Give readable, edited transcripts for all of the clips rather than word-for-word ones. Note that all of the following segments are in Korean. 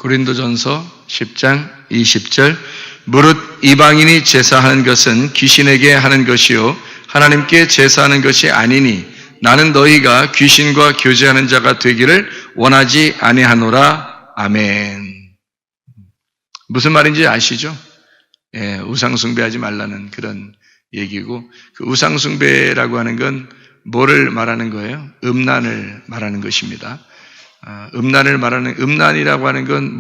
고린도전서 10장 20절 무릇 이방인이 제사하는 것은 귀신에게 하는 것이요 하나님께 제사하는 것이 아니니 나는 너희가 귀신과 교제하는 자가 되기를 원하지 아니하노라. 아멘. 무슨 말인지 아시죠? 예, 우상숭배하지 말라는 그런 얘기고, 그 우상숭배라고 하는 건 뭐를 말하는 거예요? 음란을 말하는 것입니다. 음란이라고 하는 건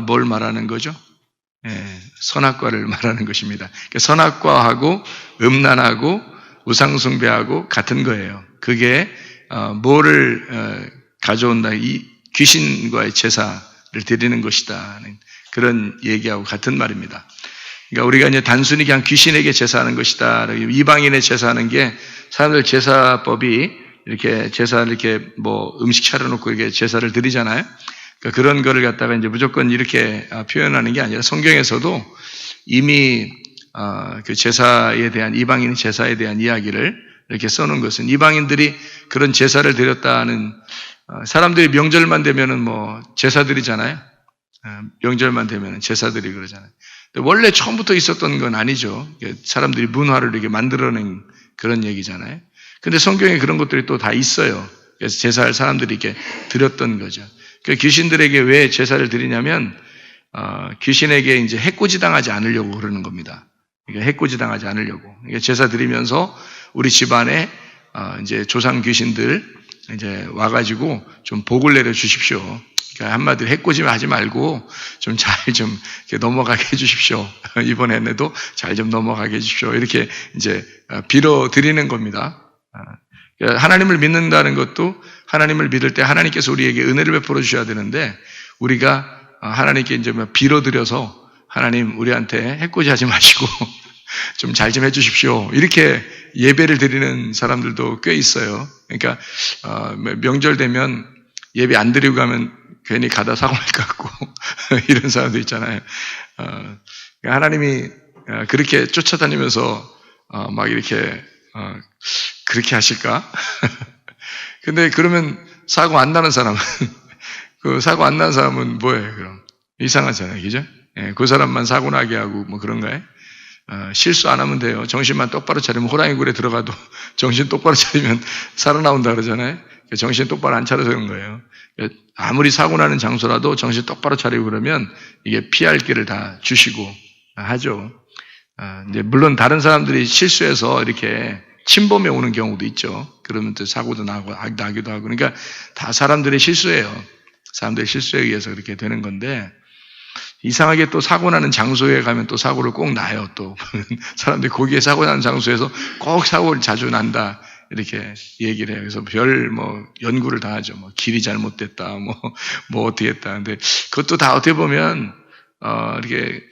뭘 말하는 거죠? 예, 선악과를 말하는 것입니다. 그러니까 선악과하고 음란하고 우상숭배하고 같은 거예요. 그게 뭐를 가져온다? 이 귀신과의 제사를 드리는 것이다. 그런 얘기하고 같은 말입니다. 그러니까 우리가 이제 단순히 그냥 귀신에게 제사하는 것이다. 이방인의 제사하는 게 사람들 제사법이 이렇게 제사를 이렇게 뭐 음식 차려놓고 이렇게 제사를 드리잖아요. 그러니까 그런 거를 갖다가 이제 무조건 이렇게 표현하는 게 아니라 성경에서도 이미 그 제사에 대한 이방인 제사에 대한 이야기를 이렇게 써놓은 것은 이방인들이 그런 제사를 드렸다는 사람들이 명절만 되면은 뭐 제사 드리잖아요. 명절만 되면은 제사들이 그러잖아요. 근데 원래 처음부터 있었던 건 아니죠. 사람들이 문화를 이렇게 만들어낸 그런 얘기잖아요. 근데 성경에 그런 것들이 또 다 있어요. 그래서 제사를 사람들이 이렇게 드렸던 거죠. 그 귀신들에게 왜 제사를 드리냐면 귀신에게 이제 해코지 당하지 않으려고 그러는 겁니다. 그러니까 해코지 당하지 않으려고. 그러니까 제사 드리면서 우리 집안에 이제 조상 귀신들 이제 와가지고 좀 복을 내려 주십시오. 그러니까 한마디로 해코지 하지 말고 좀 잘 좀 넘어가게 해주십시오. 이번에도 잘 좀 넘어가게 해주십시오. 이렇게 이제 빌어 드리는 겁니다. 하나님을 믿는다는 것도 하나님을 믿을 때 하나님께서 우리에게 은혜를 베풀어 주셔야 되는데 우리가 하나님께 이제 빌어드려서 하나님 우리한테 해코지 하지 마시고 좀 잘 좀 해주십시오. 이렇게 예배를 드리는 사람들도 꽤 있어요. 그러니까 명절 되면 예배 안 드리고 가면 괜히 가다 사고 날 것 같고 이런 사람도 있잖아요. 하나님이 그렇게 쫓아다니면서 막 이렇게 그렇게 하실까? 근데 그러면 사고 안 나는 사람은 그 사고 안 나는 사람은 뭐예요? 그럼 이상하잖아요, 그죠? 예, 그 사람만 사고 나게 하고 뭐 그런가요? 실수 안 하면 돼요. 정신만 똑바로 차리면 호랑이 굴에 들어가도 정신 똑바로 차리면 살아나온다 그러잖아요. 정신 똑바로 안 차려서 그런 거예요. 아무리 사고 나는 장소라도 정신 똑바로 차리고 그러면 이게 피할 길을 다 주시고 하죠. 이제 물론 다른 사람들이 실수해서 이렇게 침범해 오는 경우도 있죠. 그러면 또 사고도 나기도 하고. 그러니까 다 사람들의 실수예요. 사람들의 실수에 의해서 그렇게 되는 건데, 이상하게 또 사고 나는 장소에 가면 또 사고를 꼭 나요. 또 사람들이 거기에 사고 나는 장소에서 꼭 사고를 자주 난다 이렇게 얘기를 해요. 그래서 별 뭐 연구를 다 하죠. 뭐 길이 잘못됐다, 뭐 어떻게 했다. 근데 그것도 다 어떻게 보면 이렇게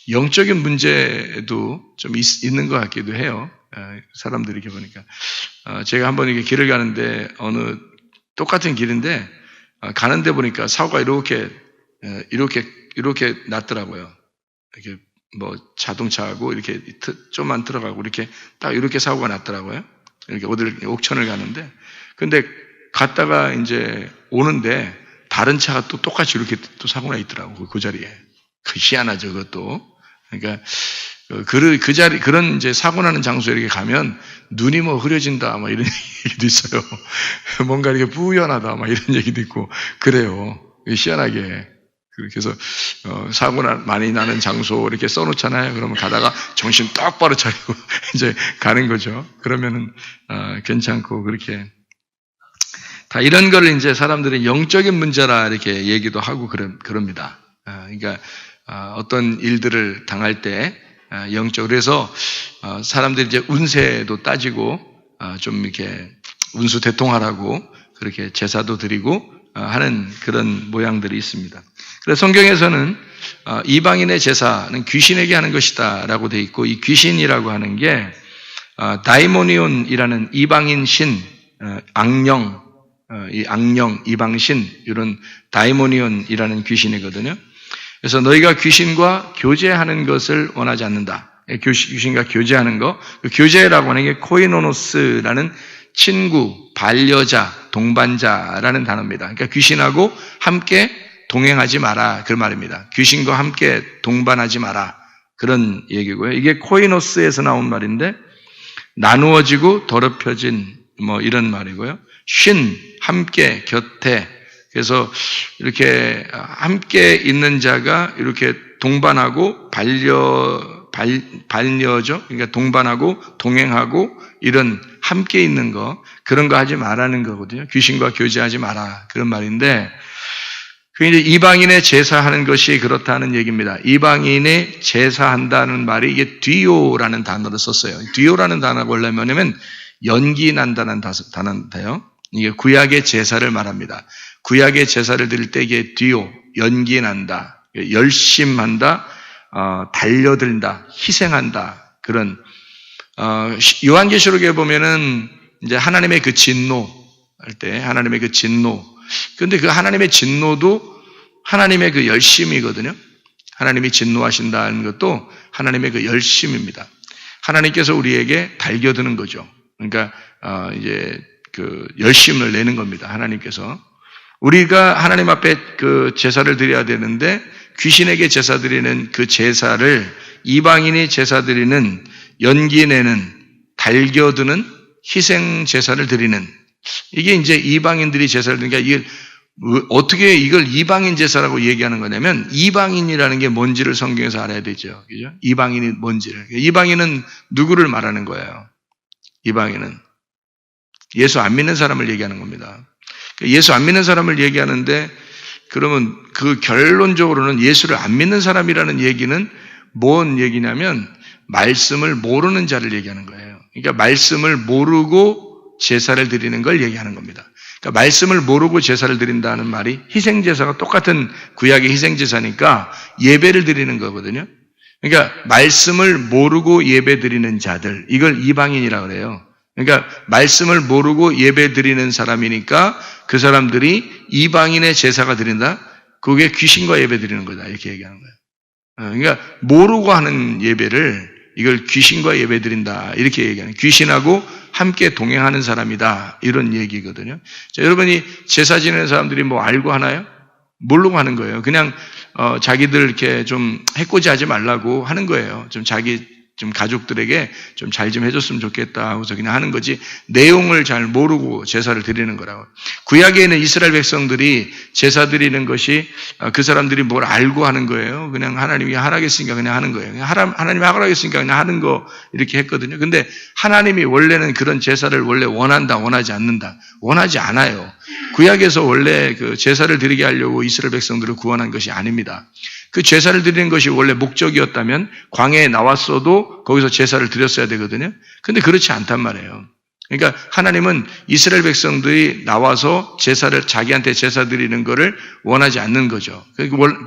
영적인 문제도 좀 있는 것 같기도 해요. 사람들이 이렇게 보니까 제가 한번 이렇게 길을 가는데 어느 똑같은 길인데 가는데 보니까 사고가 이렇게 났더라고요. 이렇게 뭐 자동차하고 이렇게 좀만 들어가고 이렇게 딱 이렇게 사고가 났더라고요. 이렇게 어디를 옥천을 가는데 근데 갔다가 이제 오는데 다른 차가 또 똑같이 이렇게 또 사고가 있더라고 그 자리에. 희한하죠 그것도. 그러니까 그 자리 그런 이제 사고 나는 장소에 이렇게 가면 눈이 뭐 흐려진다 막 이런 얘기도 있어요. 뭔가 이렇게 뿌연하다 막 이런 얘기도 있고 그래요. 희한하게. 그래서 사고 많이 나는 장소 이렇게 써놓잖아요. 그러면 가다가 정신 똑바로 차리고 이제 가는 거죠. 그러면은 괜찮고 그렇게 다 이런 거를 이제 사람들은 영적인 문제라 이렇게 얘기도 하고 그럽니다. 그러니까 어떤 일들을 당할 때 영적 그래서 사람들이 이제 운세도 따지고 좀 이렇게 운수 대통하라고 그렇게 제사도 드리고 하는 그런 모양들이 있습니다. 그래서 성경에서는 이방인의 제사는 귀신에게 하는 것이다 라고 되어 있고 이 귀신이라고 하는 게 다이모니온이라는 이방인 신, 악령, 이방신 이런 다이모니온이라는 귀신이거든요. 그래서 너희가 귀신과 교제하는 것을 원하지 않는다. 귀신과 교제하는 거. 그 교제라고 하는 게 코이노노스라는 친구, 반려자, 동반자라는 단어입니다. 그러니까 귀신하고 함께 동행하지 마라. 그 말입니다. 귀신과 함께 동반하지 마라. 그런 얘기고요. 이게 코이노스에서 나온 말인데 나누어지고 더럽혀진 이런 말이고요. 함께, 곁에. 그래서 이렇게 함께 있는 자가 이렇게 동반하고 반려죠. 그러니까 동반하고 동행하고 이런 함께 있는 거, 그런 거 하지 말라는 거거든요. 귀신과 교제하지 마라. 그런 말인데, 그 이제 이방인의 제사하는 것이 그렇다는 얘기입니다. 이방인의 제사한다는 말이 이게 뒤오라는 단어를 썼어요. 뒤오라는 단어가 원래 뭐냐면 연기 난다는 단어인데요. 이게 구약의 제사를 말합니다. 구약의 제사를 드릴 때 이게 뒤오, 연기 난다, 열심한다, 달려들다, 희생한다. 그런, 요한계시록에 보면은 이제 하나님의 그 진노 할 때, 하나님의 그 진노. 근데 그 하나님의 진노도 하나님의 그 열심이거든요. 하나님이 진노하신다는 것도 하나님의 그 열심입니다. 하나님께서 우리에게 달겨드는 거죠. 그러니까, 이제 그 열심을 내는 겁니다. 하나님께서. 우리가 하나님 앞에 그 제사를 드려야 되는데 귀신에게 제사 드리는 그 제사를 이방인이 제사 드리는 연기 내는 달겨드는 희생 제사를 드리는 이게 이제 이방인들이 제사를 드리니까 이게 어떻게 이걸 이방인 제사라고 얘기하는 거냐면 이방인이라는 게 뭔지를 성경에서 알아야 되죠. 그죠? 이방인이 뭔지를. 이방인은 누구를 말하는 거예요? 이방인은 예수 안 믿는 사람을 얘기하는 겁니다. 예수 안 믿는 사람을 얘기하는데 그러면 그 결론적으로는 예수를 안 믿는 사람이라는 얘기는 뭔 얘기냐면 말씀을 모르는 자를 얘기하는 거예요. 그러니까 말씀을 모르고 제사를 드리는 걸 얘기하는 겁니다. 그러니까 말씀을 모르고 제사를 드린다는 말이 희생제사가 똑같은 구약의 희생제사니까 예배를 드리는 거거든요. 그러니까 말씀을 모르고 예배 드리는 자들, 이걸 이방인이라고 그래요. 그러니까 말씀을 모르고 예배 드리는 사람이니까 그 사람들이 이방인의 제사가 드린다? 그게 귀신과 예배 드리는 거다. 이렇게 얘기하는 거예요. 그러니까 모르고 하는 예배를 이걸 귀신과 예배 드린다. 이렇게 얘기하는 거예요. 귀신하고 함께 동행하는 사람이다. 이런 얘기거든요. 자, 여러분이 제사 지내는 사람들이 뭐 알고 하나요? 모르고 하는 거예요. 그냥 자기들 이렇게 좀 해코지하지 말라고 하는 거예요. 좀 가족들에게 좀 잘 좀 해줬으면 좋겠다 하고서 그냥 하는 거지 내용을 잘 모르고 제사를 드리는 거라고. 구약에 있는 이스라엘 백성들이 제사 드리는 것이 그 사람들이 뭘 알고 하는 거예요. 그냥 하나님이 하라겠으니까 그냥 하는 거예요. 하나님이 하라겠으니까 그냥 하는 거 이렇게 했거든요. 근데 하나님이 원래는 그런 제사를 원래 원한다, 원하지 않는다. 원하지 않아요. 구약에서 원래 그 제사를 드리게 하려고 이스라엘 백성들을 구원한 것이 아닙니다. 그 제사를 드리는 것이 원래 목적이었다면 광야에 나왔어도 거기서 제사를 드렸어야 되거든요. 근데 그렇지 않단 말이에요. 그러니까 하나님은 이스라엘 백성들이 나와서 자기한테 제사 드리는 것을 원하지 않는 거죠.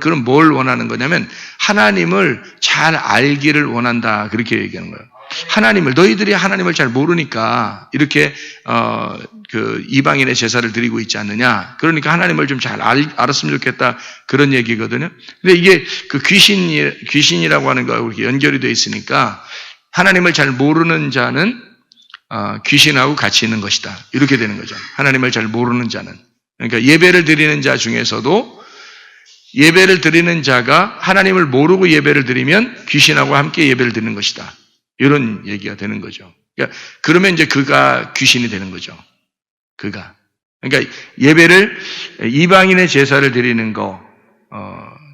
그럼 뭘 원하는 거냐면 하나님을 잘 알기를 원한다. 그렇게 얘기하는 거예요. 너희들이 하나님을 잘 모르니까 이렇게 그 이방인의 제사를 드리고 있지 않느냐. 그러니까 하나님을 좀 잘 알았으면 좋겠다. 그런 얘기거든요. 근데 이게 그 귀신이라고 하는 거하고 이렇게 연결이 되어 있으니까 하나님을 잘 모르는 자는 귀신하고 같이 있는 것이다. 이렇게 되는 거죠. 하나님을 잘 모르는 자는. 그러니까 예배를 드리는 자 중에서도 예배를 드리는 자가 하나님을 모르고 예배를 드리면 귀신하고 함께 예배를 드리는 것이다. 이런 얘기가 되는 거죠. 그러니까 그러면 이제 그가 귀신이 되는 거죠. 그러니까 예배를 이방인의 제사를 드리는 거,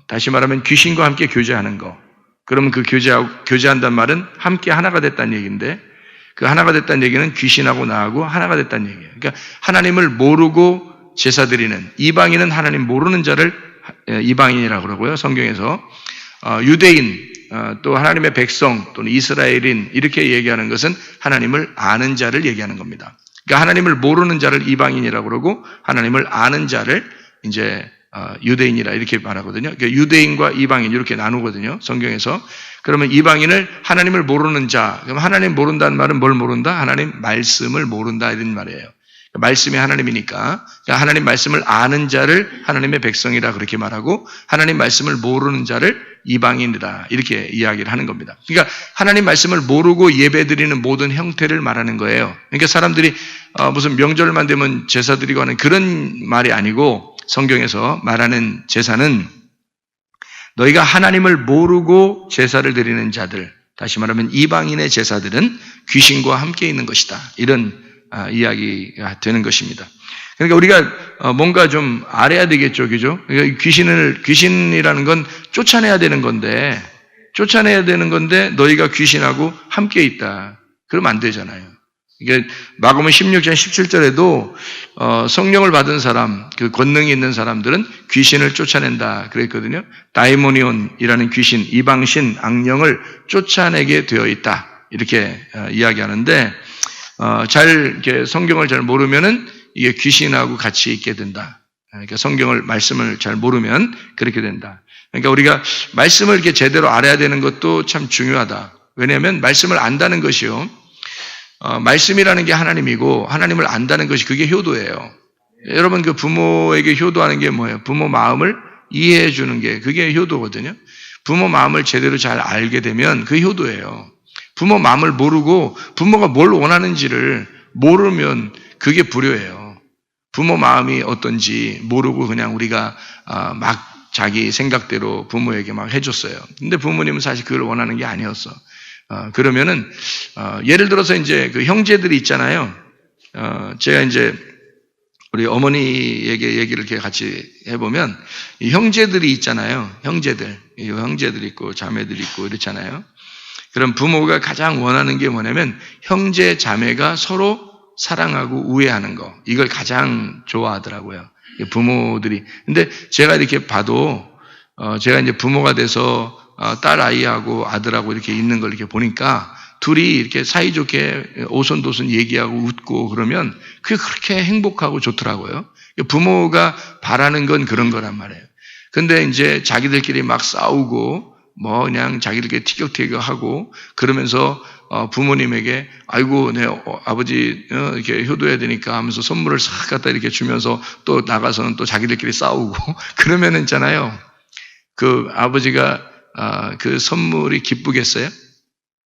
다시 말하면 귀신과 함께 교제하는 거. 그러면 그 교제한다는 말은 함께 하나가 됐다는 얘기인데 그 하나가 됐다는 얘기는 귀신하고 나하고 하나가 됐다는 얘기예요. 그러니까 하나님을 모르고 제사 드리는 이방인은 하나님 모르는 자를 이방인이라고 그러고요. 성경에서 유대인 또 하나님의 백성 또는 이스라엘인 이렇게 얘기하는 것은 하나님을 아는 자를 얘기하는 겁니다. 그러니까 하나님을 모르는 자를 이방인이라고 그러고 하나님을 아는 자를 이제 유대인이라 이렇게 말하거든요. 그러니까 유대인과 이방인 이렇게 나누거든요. 성경에서. 그러면 이방인을 하나님을 모르는 자. 그럼 하나님 모른다는 말은 뭘 모른다? 하나님 말씀을 모른다 이런 말이에요. 말씀이 하나님이니까 그러니까 하나님 말씀을 아는 자를 하나님의 백성이라 그렇게 말하고 하나님 말씀을 모르는 자를 이방인이다 이렇게 이야기를 하는 겁니다. 그러니까 하나님 말씀을 모르고 예배드리는 모든 형태를 말하는 거예요. 그러니까 사람들이 무슨 명절만 되면 제사 드리고 하는 그런 말이 아니고 성경에서 말하는 제사는 너희가 하나님을 모르고 제사를 드리는 자들, 다시 말하면 이방인의 제사들은 귀신과 함께 있는 것이다. 이런 이야기가 되는 것입니다. 그러니까 우리가 뭔가 좀 알아야 되겠죠, 그죠? 그러니까 귀신이라는 건 쫓아내야 되는 건데 너희가 귀신하고 함께 있다. 그러면 안 되잖아요. 이게 마가복음 16장 17절에도 성령을 받은 사람, 그 권능이 있는 사람들은 귀신을 쫓아낸다 그랬거든요. 다이모니온이라는 귀신, 이방신, 악령을 쫓아내게 되어 있다. 이렇게 이야기하는데 이렇게 성경을 잘 모르면은 이게 귀신하고 같이 있게 된다. 그러니까 말씀을 잘 모르면 그렇게 된다. 그러니까 우리가 말씀을 이렇게 제대로 알아야 되는 것도 참 중요하다. 왜냐하면 말씀을 안다는 것이요. 말씀이라는 게 하나님이고 하나님을 안다는 것이 그게 효도예요. 여러분 그 부모에게 효도하는 게 뭐예요? 부모 마음을 이해해 주는 게 그게 효도거든요. 부모 마음을 제대로 잘 알게 되면 그 효도예요. 부모 마음을 모르고 부모가 뭘 원하는지를 모르면 그게 불효예요. 부모 마음이 어떤지 모르고 그냥 우리가 막 자기 생각대로 부모에게 막 해줬어요. 근데 부모님은 사실 그걸 원하는 게 아니었어. 그러면은 예를 들어서 이제 그 형제들이 있잖아요. 제가 이제 우리 어머니에게 얘기를 이렇게 같이 해보면 이 형제들이 있잖아요. 형제들 있고 자매들 있고 이렇잖아요. 그럼 부모가 가장 원하는 게 뭐냐면 형제 자매가 서로 사랑하고 우애하는 거. 이걸 가장 좋아하더라고요. 부모들이. 근데 제가 이렇게 봐도 제가 이제 부모가 돼서 딸 아이하고 아들하고 이렇게 있는 걸 이렇게 보니까 둘이 이렇게 사이좋게 오손도손 얘기하고 웃고 그러면 그게 그렇게 행복하고 좋더라고요. 부모가 바라는 건 그런 거란 말이에요. 근데 이제 자기들끼리 막 싸우고 뭐 그냥 자기들끼리 티격태격하고 그러면서 부모님에게 아이고 내 아버지 이렇게 효도해야 되니까 하면서 선물을 싹 갖다 이렇게 주면서 또 나가서는 또 자기들끼리 싸우고 그러면은 있잖아요. 그 아버지가 그 선물이 기쁘겠어요?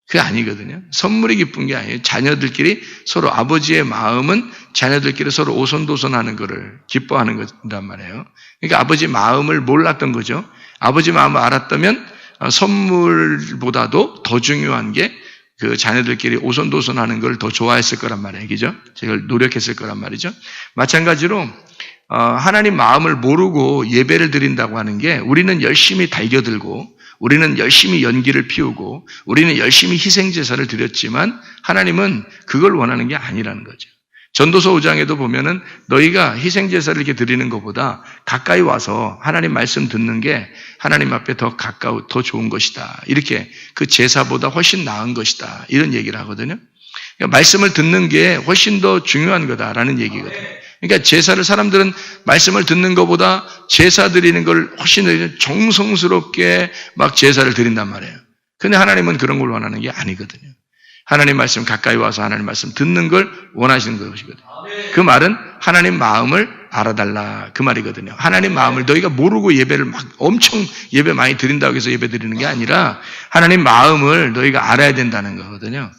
그게 아니거든요. 선물이 기쁜 게 아니에요. 자녀들끼리 서로 아버지의 마음은 자녀들끼리 서로 오손도손하는 거를 기뻐하는 거란 말이에요. 그러니까 아버지 마음을 몰랐던 거죠. 아버지 마음을 알았다면 선물보다도 더 중요한 게 그 자녀들끼리 오손도손하는 걸 더 좋아했을 거란 말이에요. 그죠? 제가 노력했을 거란 말이죠. 마찬가지로 하나님 마음을 모르고 예배를 드린다고 하는 게 우리는 열심히 달겨들고 우리는 열심히 연기를 피우고 우리는 열심히 희생제사를 드렸지만 하나님은 그걸 원하는 게 아니라는 거죠. 전도서 5장에도 보면은 너희가 희생제사를 이렇게 드리는 것보다 가까이 와서 하나님 말씀 듣는 게 하나님 앞에 더 가까워, 더 좋은 것이다. 이렇게 그 제사보다 훨씬 나은 것이다. 이런 얘기를 하거든요. 그러니까 말씀을 듣는 게 훨씬 더 중요한 거다라는 얘기거든요. 그러니까 제사를 사람들은 말씀을 듣는 것보다 제사 드리는 걸 훨씬 더 정성스럽게 막 제사를 드린단 말이에요. 근데 하나님은 그런 걸 원하는 게 아니거든요. 하나님 말씀 가까이 와서 하나님 말씀 듣는 걸 원하시는 것이거든요. 그 말은 하나님 마음을 알아달라 그 말이거든요. 하나님 마음을 너희가 모르고 예배를 막 엄청 예배 많이 드린다고 해서 예배 드리는 게 아니라 하나님 마음을 너희가 알아야 된다는 거거든요.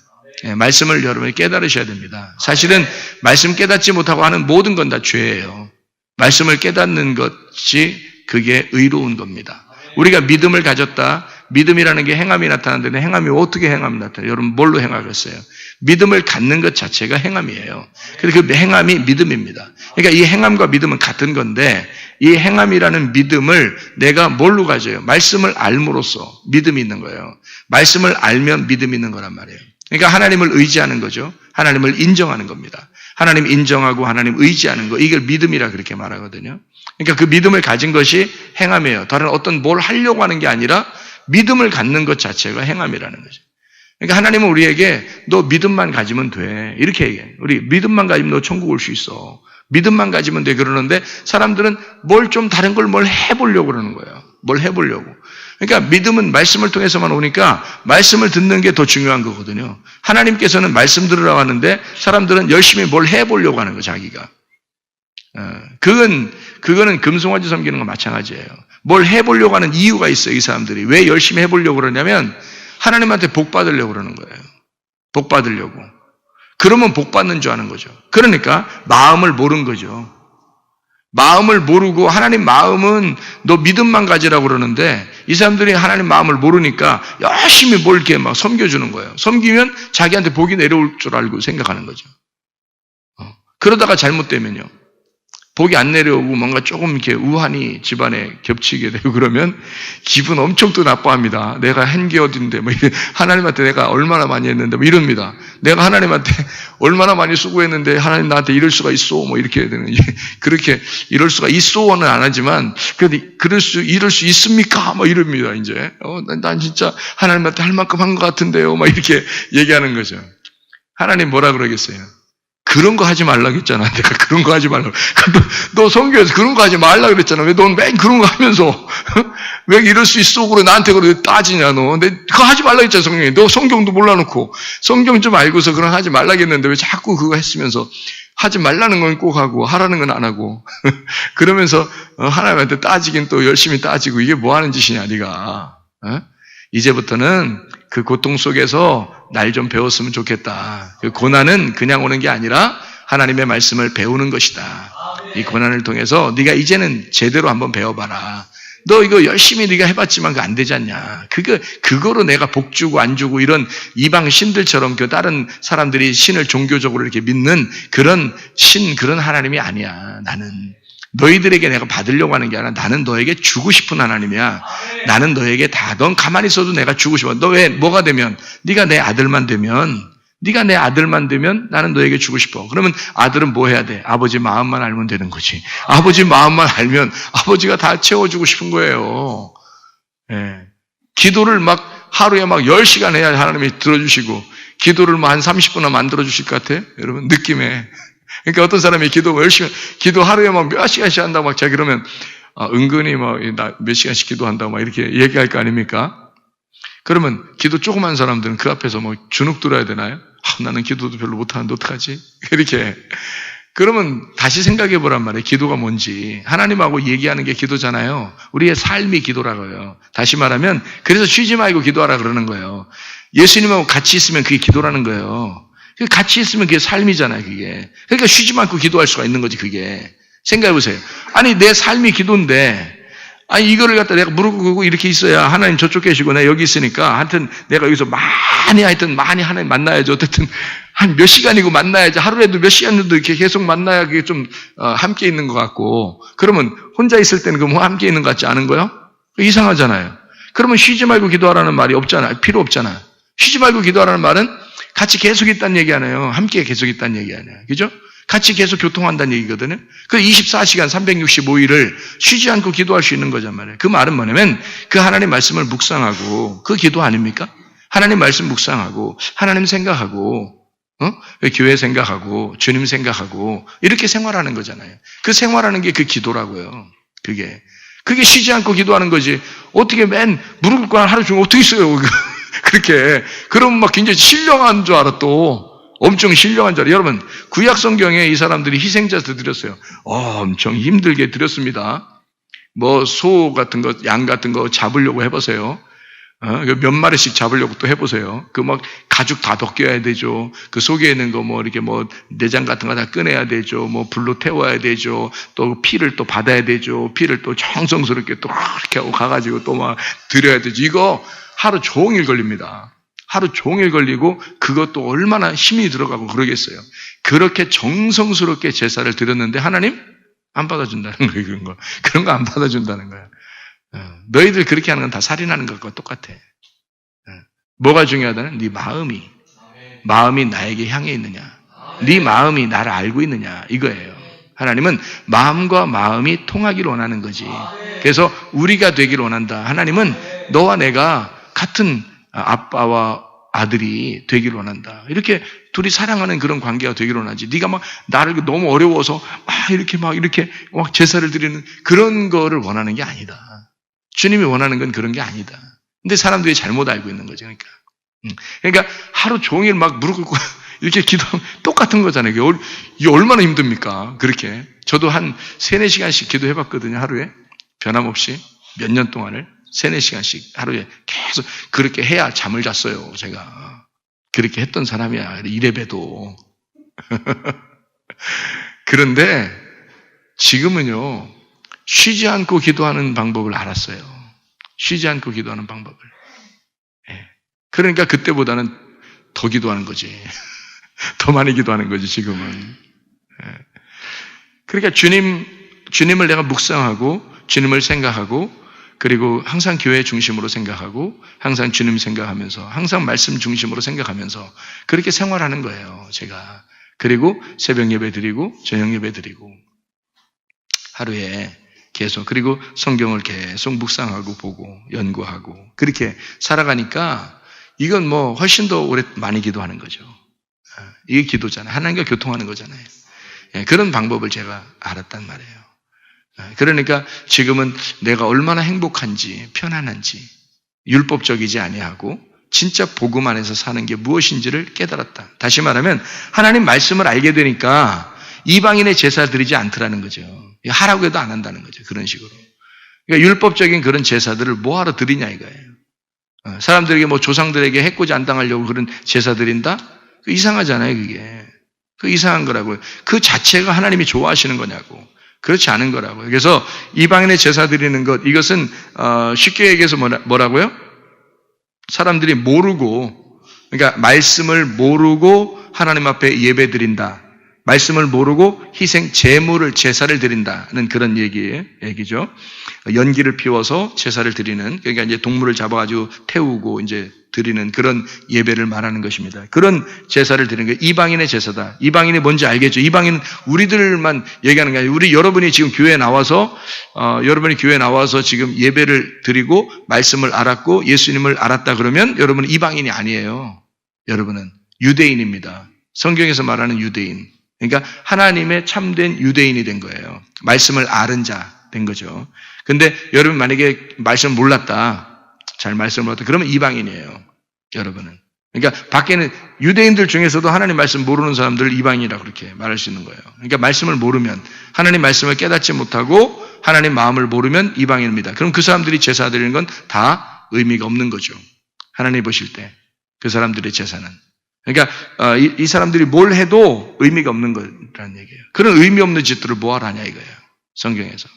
말씀을 여러분이 깨달으셔야 됩니다. 사실은 말씀 깨닫지 못하고 하는 모든 건 다 죄예요. 말씀을 깨닫는 것이 그게 의로운 겁니다. 우리가 믿음을 가졌다. 믿음이라는 게 행함이 나타나는데 행함이 어떻게 행함이 나타나요? 여러분 뭘로 행하겠어요? 믿음을 갖는 것 자체가 행함이에요. 그래서 그 행함이 믿음입니다. 그러니까 이 행함과 믿음은 같은 건데 이 행함이라는 믿음을 내가 뭘로 가져요? 말씀을 알므로써 믿음이 있는 거예요. 말씀을 알면 믿음이 있는 거란 말이에요. 그러니까 하나님을 의지하는 거죠. 하나님을 인정하는 겁니다. 하나님 인정하고 하나님 의지하는 거 이걸 믿음이라 그렇게 말하거든요. 그러니까 그 믿음을 가진 것이 행함이에요. 다른 어떤 뭘 하려고 하는 게 아니라 믿음을 갖는 것 자체가 행함이라는 거죠. 그러니까 하나님은 우리에게 너 믿음만 가지면 돼. 이렇게 얘기해요. 우리 믿음만 가지면 너 천국 올 수 있어. 믿음만 가지면 돼. 그러는데 사람들은 뭘 좀 다른 걸 뭘 해보려고 그러는 거예요. 뭘 해보려고. 그러니까 믿음은 말씀을 통해서만 오니까 말씀을 듣는 게 더 중요한 거거든요. 하나님께서는 말씀 들으라고 하는데 사람들은 열심히 뭘 해보려고 하는 거 자기가. 그거는 금송아지 섬기는 거 마찬가지예요. 뭘 해보려고 하는 이유가 있어요. 이 사람들이. 왜 열심히 해보려고 그러냐면 하나님한테 복 받으려고 그러는 거예요. 복 받으려고. 그러면 복 받는 줄 아는 거죠. 그러니까 마음을 모른 거죠. 마음을 모르고 하나님 마음은 너 믿음만 가지라고 그러는데 이 사람들이 하나님 마음을 모르니까 열심히 뭘 이렇게 막 섬겨주는 거예요. 섬기면 자기한테 복이 내려올 줄 알고 생각하는 거죠. 그러다가 잘못되면요. 복이 안 내려오고 뭔가 조금 이렇게 우환이 집안에 겹치게 되고 그러면 기분 엄청 또 나빠합니다. 내가 한 게 어딘데, 뭐 하나님한테 내가 얼마나 많이 했는데, 뭐 이럽니다. 내가 하나님한테 얼마나 많이 수고했는데 하나님 나한테 이럴 수가 있어, 뭐 이렇게 되는, 그렇게 이럴 수가 있어는 안 하지만, 이럴 수 있습니까? 뭐 이럽니다, 이제. 난 진짜 하나님한테 할 만큼 한 것 같은데요, 막 이렇게 얘기하는 거죠. 하나님 뭐라 그러겠어요? 그런 거 하지 말라고 했잖아. 내가 그런 거 하지 말라고. 너 성경에서 그런 거 하지 말라고 그랬잖아. 왜 넌 맨 그런 거 하면서 왜 이럴 수 있어? 그래 나한테 그래 따지냐 너. 그거 하지 말라고 했잖아 성경에. 너 성경도 몰라놓고 성경 좀 알고서 그런 거 하지 말라고 했는데 왜 자꾸 그거 했으면서 하지 말라는 건 꼭 하고 하라는 건 안 하고 그러면서 하나님한테 따지긴 또 열심히 따지고 이게 뭐 하는 짓이냐 네가. 이제부터는 그 고통 속에서 날 좀 배웠으면 좋겠다. 그 고난은 그냥 오는 게 아니라 하나님의 말씀을 배우는 것이다. 이 고난을 통해서 네가 이제는 제대로 한번 배워봐라. 너 이거 열심히 네가 해봤지만 그거 안 되지 않냐. 그거로 내가 복 주고 안 주고 이런 이방 신들처럼 그 다른 사람들이 신을 종교적으로 이렇게 믿는 그런 그런 하나님이 아니야. 나는. 너희들에게 내가 받으려고 하는 게 아니라 나는 너에게 주고 싶은 하나님이야. 나는 너에게 넌 가만히 있어도 내가 주고 싶어. 너 왜 뭐가 되면 네가 내 아들만 되면 나는 너에게 주고 싶어. 그러면 아들은 뭐 해야 돼? 아버지 마음만 알면 되는 거지. 아버지 마음만 알면 아버지가 다 채워주고 싶은 거예요. 예. 기도를 막 하루에 막 10시간 해야 하나님이 들어주시고 기도를 뭐 한 30분만 만들어 주실 것 같아? 여러분 느낌에. 그러니까 어떤 사람이 기도 하루에 막 몇 시간씩 한다고 막 자기 그러면, 은근히 몇 시간씩 기도한다고 막 이렇게 얘기할 거 아닙니까? 그러면 기도 조그만 사람들은 그 앞에서 뭐 주눅 들어야 되나요? 나는 기도도 별로 못하는데 어떡하지? 이렇게. 그러면 다시 생각해 보란 말이에요. 기도가 뭔지. 하나님하고 얘기하는 게 기도잖아요. 우리의 삶이 기도라고요. 다시 말하면, 그래서 쉬지 말고 기도하라 그러는 거예요. 예수님하고 같이 있으면 그게 기도라는 거예요. 같이 있으면 그게 삶이잖아요, 그게. 그러니까 쉬지 말고 기도할 수가 있는 거지, 그게. 생각해 보세요. 아니, 내 삶이 기도인데, 이거를 갖다 내가 무릎 꿇고 이렇게 있어야 하나님 저쪽 계시고 내가 여기 있으니까 하여튼 내가 여기서 많이 하나님 만나야죠. 어쨌든 한 몇 시간이고 만나야지. 하루에도 몇 시간도 이렇게 계속 만나야 그게 좀, 함께 있는 것 같고. 그러면 혼자 있을 때는 뭐 함께 있는 것 같지 않은 거요? 이상하잖아요. 그러면 쉬지 말고 기도하라는 말이 없잖아요. 필요 없잖아요. 쉬지 말고 기도하라는 말은 같이 계속 있다는 얘기 아니에요. 함께 계속 있다는 얘기 아니에요. 그죠? 같이 계속 교통한다는 얘기거든요. 그 24시간 365일을 쉬지 않고 기도할 수 있는 거란 말이에요. 그 말은 뭐냐면 그 하나님 말씀을 묵상하고 그 기도 아닙니까? 하나님 말씀 묵상하고 하나님 생각하고 교회 생각하고 주님 생각하고 이렇게 생활하는 거잖아요. 그 생활하는 게 그 기도라고요. 그게 쉬지 않고 기도하는 거지. 어떻게 맨 무릎 꿇고 하루 종일 어떻게 있어요? 그렇게. 그러면 막 굉장히 신령한 줄 알아 또. 엄청 신령한 줄 알아. 여러분, 구약 성경에 이 사람들이 희생자들 드렸어요. 엄청 힘들게 드렸습니다. 뭐 소 같은 거, 양 같은 거 잡으려고 해보세요. 몇 마리씩 잡으려고 또 해보세요. 그 막 가죽 다 벗겨야 되죠. 그 속에 있는 거 뭐 이렇게 뭐 내장 같은 거 다 꺼내야 되죠. 뭐 불로 태워야 되죠. 또 피를 또 받아야 되죠. 피를 또 정성스럽게 또 이렇게 하고 가가지고 또 막 드려야 되죠. 이거 하루 종일 걸립니다. 하루 종일 걸리고 그것도 얼마나 힘이 들어가고 그러겠어요. 그렇게 정성스럽게 제사를 드렸는데 하나님 안 받아준다는 거예요. 그런 거 안 받아준다는 거예요. 너희들 그렇게 하는 건 다 살인하는 것과 똑같아. 뭐가 중요하다는 네 마음이 나에게 향해 있느냐, 네 마음이 나를 알고 있느냐 이거예요. 하나님은 마음과 마음이 통하기를 원하는 거지. 그래서 우리가 되기를 원한다. 하나님은 너와 내가 같은 아빠와 아들이 되기를 원한다. 이렇게 둘이 사랑하는 그런 관계가 되기를 원하지. 네가 막 나를 너무 어려워서 이렇게 제사를 드리는 그런 거를 원하는 게 아니다. 주님이 원하는 건 그런 게 아니다. 근데 사람들이 잘못 알고 있는 거죠. 그러니까 하루 종일 막 무릎 꿇고 이렇게 기도하면 똑같은 거잖아요. 이게 얼마나 힘듭니까? 그렇게. 저도 한 3-4시간씩 기도해봤거든요. 하루에. 변함없이 몇 년 동안을 3-4시간씩 하루에 계속 그렇게 해야 잠을 잤어요. 제가. 그렇게 했던 사람이야. 이래봬도. 그런데 지금은요, 쉬지 않고 기도하는 방법을 알았어요. 쉬지 않고 기도하는 방법을. 예. 그러니까 그때보다는 더 기도하는 거지. 더 많이 기도하는 거지, 지금은. 예. 그러니까 주님을 내가 묵상하고, 주님을 생각하고, 그리고 항상 교회 중심으로 생각하고, 항상 주님 생각하면서, 항상 말씀 중심으로 생각하면서, 그렇게 생활하는 거예요, 제가. 그리고 새벽 예배 드리고, 저녁 예배 드리고, 하루에 계속, 그리고 성경을 계속 묵상하고 보고, 연구하고, 그렇게 살아가니까, 이건 뭐 훨씬 더 오래 많이 기도하는 거죠. 이게 기도잖아요. 하나님과 교통하는 거잖아요. 그런 방법을 제가 알았단 말이에요. 그러니까 지금은 내가 얼마나 행복한지, 편안한지, 율법적이지 아니하고 진짜 복음 안에서 사는 게 무엇인지를 깨달았다. 다시 말하면 하나님 말씀을 알게 되니까 이방인의 제사 드리지 않더라는 거죠. 하라고 해도 안 한다는 거죠. 그런 식으로. 그러니까 율법적인 그런 제사들을 뭐하러 드리냐 이거예요. 사람들에게 뭐 조상들에게 해코지 안 당하려고 그런 제사 드린다? 그 이상하잖아요, 그게. 그 이상한 거라고요. 그 자체가 하나님이 좋아하시는 거냐고. 그렇지 않은 거라고요. 그래서 이방인의 제사 드리는 것, 이것은 쉽게 얘기해서 뭐라고요? 사람들이 모르고, 그러니까 말씀을 모르고 하나님 앞에 예배 드린다. 말씀을 모르고 희생 제물을 제사를 드린다는 그런 얘기죠. 연기를 피워서 제사를 드리는, 그러니까 이제 동물을 잡아가지고 태우고 이제 드리는 그런 예배를 말하는 것입니다. 그런 제사를 드리는 게 이방인의 제사다. 이방인이 뭔지 알겠죠? 이방인은 우리들만 얘기하는 게 아니라 여러분이 지금 교회에 나와서 여러분이 교회에 나와서 지금 예배를 드리고 말씀을 알았고 예수님을 알았다 그러면 여러분은 이방인이 아니에요. 여러분은 유대인입니다. 성경에서 말하는 유대인. 그러니까 하나님의 참된 유대인이 된 거예요. 말씀을 아는 자 된 거죠. 근데 여러분 만약에 말씀을 몰랐다, 잘 말씀을 몰랐다, 그러면 이방인이에요. 여러분은. 그러니까 밖에는 유대인들 중에서도 하나님 말씀 모르는 사람들을 이방인이라고 그렇게 말할 수 있는 거예요. 그러니까 말씀을 모르면, 하나님 말씀을 깨닫지 못하고 하나님 마음을 모르면 이방인입니다. 그럼 그 사람들이 제사 드리는 건 다 의미가 없는 거죠. 하나님 보실 때 그 사람들의 제사는. 그러니까 이 사람들이 뭘 해도 의미가 없는 거라는 얘기예요. 그런 의미 없는 짓들을 뭐하러 하냐 이거예요. 성경에서.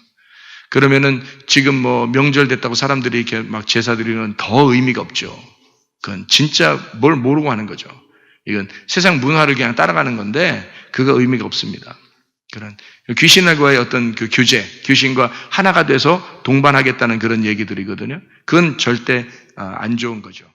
그러면은 지금 뭐 명절 됐다고 사람들이 이렇게 막 제사 드리는 더 의미가 없죠. 그건 진짜 뭘 모르고 하는 거죠. 이건 세상 문화를 그냥 따라가는 건데 그거 의미가 없습니다. 그런 귀신과의 어떤 그 교제, 귀신과 하나가 돼서 동반하겠다는 그런 얘기들이거든요. 그건 절대 안 좋은 거죠.